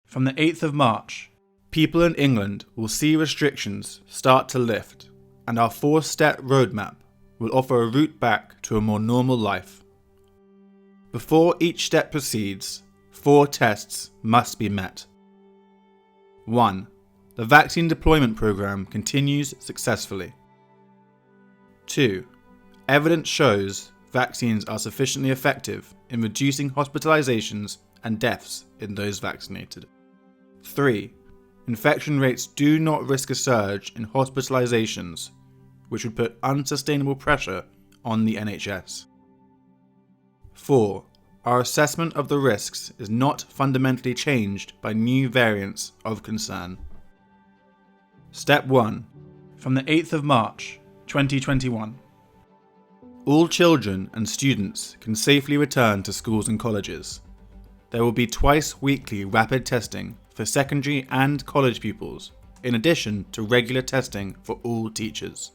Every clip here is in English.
From the 8th of March, people in England will see restrictions start to lift, and our 4-step roadmap will offer a route back to a more normal life. Before each step proceeds, 4 tests must be met. 1. The vaccine deployment program continues successfully. 2. Evidence shows vaccines are sufficiently effective in reducing hospitalizations and deaths in those vaccinated. 3. Infection rates do not risk a surge in hospitalizations, which would put unsustainable pressure on the NHS. 4. Our assessment of the risks is not fundamentally changed by new variants of concern. Step 1. From the 8th of March, 2021. All children and students can safely return to schools and colleges. There will be twice-weekly rapid testing for secondary and college pupils, in addition to regular testing for all teachers.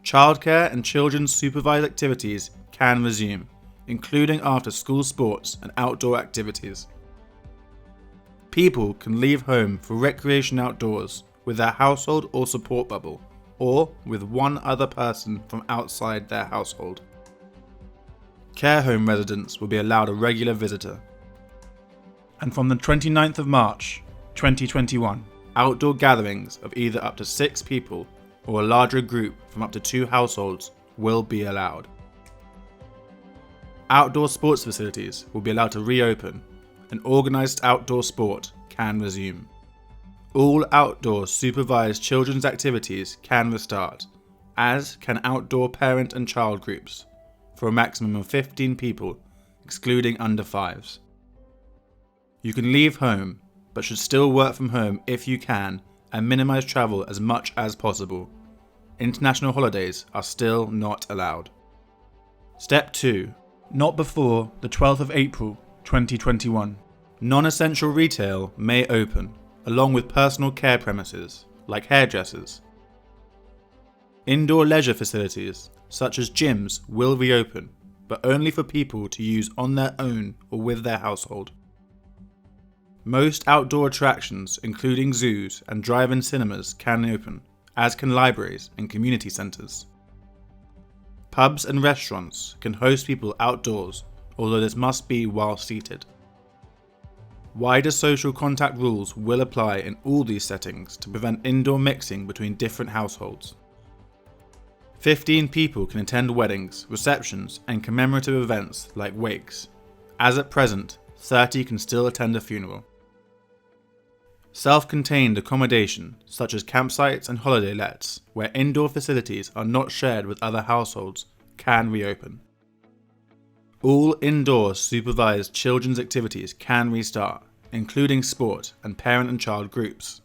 Childcare and children's supervised activities can resume, including after-school sports and outdoor activities. People can leave home for recreation outdoors with their household or support bubble, or with one other person from outside their household. Care home residents will be allowed a regular visitor. And from the 29th of March, 2021, outdoor gatherings of either up to 6 people or a larger group from up to 2 households will be allowed. Outdoor sports facilities will be allowed to reopen, and organised outdoor sport can resume. All outdoor supervised children's activities can restart, as can outdoor parent and child groups, for a maximum of 15 people, excluding under 5s. You can leave home, but should still work from home if you can, and minimise travel as much as possible. International holidays are still not allowed. Step 2. Not before the 12th of April, 2021. Non-essential retail may open, along with personal care premises, like hairdressers. Indoor leisure facilities, such as gyms, will reopen, but only for people to use on their own or with their household. Most outdoor attractions, including zoos and drive-in cinemas, can open, as can libraries and community centres. Pubs and restaurants can host people outdoors, although this must be while seated. Wider social contact rules will apply in all these settings to prevent indoor mixing between different households. 15 people can attend weddings, receptions, and commemorative events like wakes. As at present, 30 can still attend a funeral. Self-contained accommodation, such as campsites and holiday lets, where indoor facilities are not shared with other households, can reopen. All indoor supervised children's activities can restart, including sport and parent and child groups.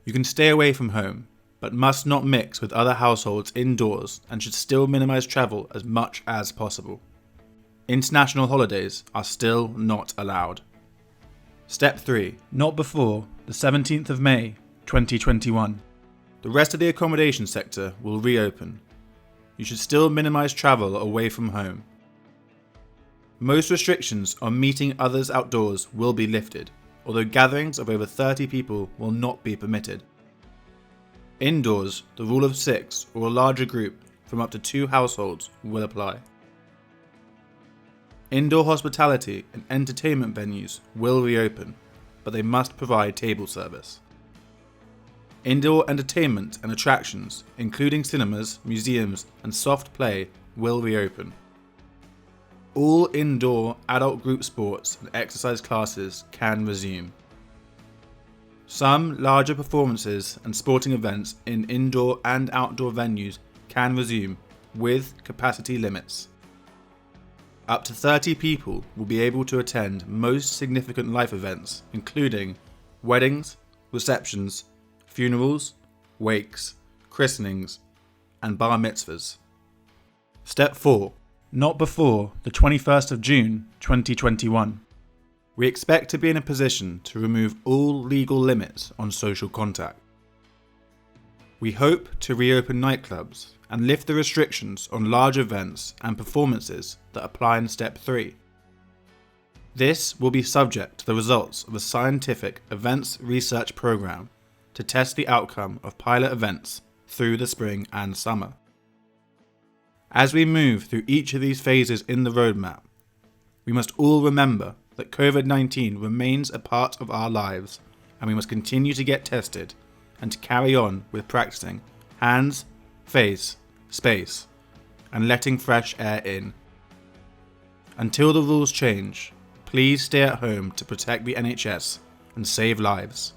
You can stay away from home, but must not mix with other households indoors and should still minimise travel as much as possible. International holidays are still not allowed. Step 3. Not before the 17th of May, 2021. The rest of the accommodation sector will reopen. You should still minimise travel away from home. Most restrictions on meeting others outdoors will be lifted, although gatherings of over 30 people will not be permitted. Indoors, the rule of 6 or a larger group from up to 2 households will apply. Indoor hospitality and entertainment venues will reopen, but they must provide table service. Indoor entertainment and attractions, including cinemas, museums, and soft play, will reopen. All indoor adult group sports and exercise classes can resume. Some larger performances and sporting events in indoor and outdoor venues can resume, with capacity limits. Up to 30 people will be able to attend most significant life events, including weddings, receptions, funerals, wakes, christenings, and bar mitzvahs. Step 4. Not before the 21st of June, 2021. We expect to be in a position to remove all legal limits on social contact. We hope to reopen nightclubs and lift the restrictions on large events and performances that apply in Step 3. This will be subject to the results of a scientific events research program to test the outcome of pilot events through the spring and summer. As we move through each of these phases in the roadmap, we must all remember that COVID-19 remains a part of our lives, and we must continue to get tested and to carry on with practicing hands, face, space, and letting fresh air in. Until the rules change, please stay at home to protect the NHS and save lives.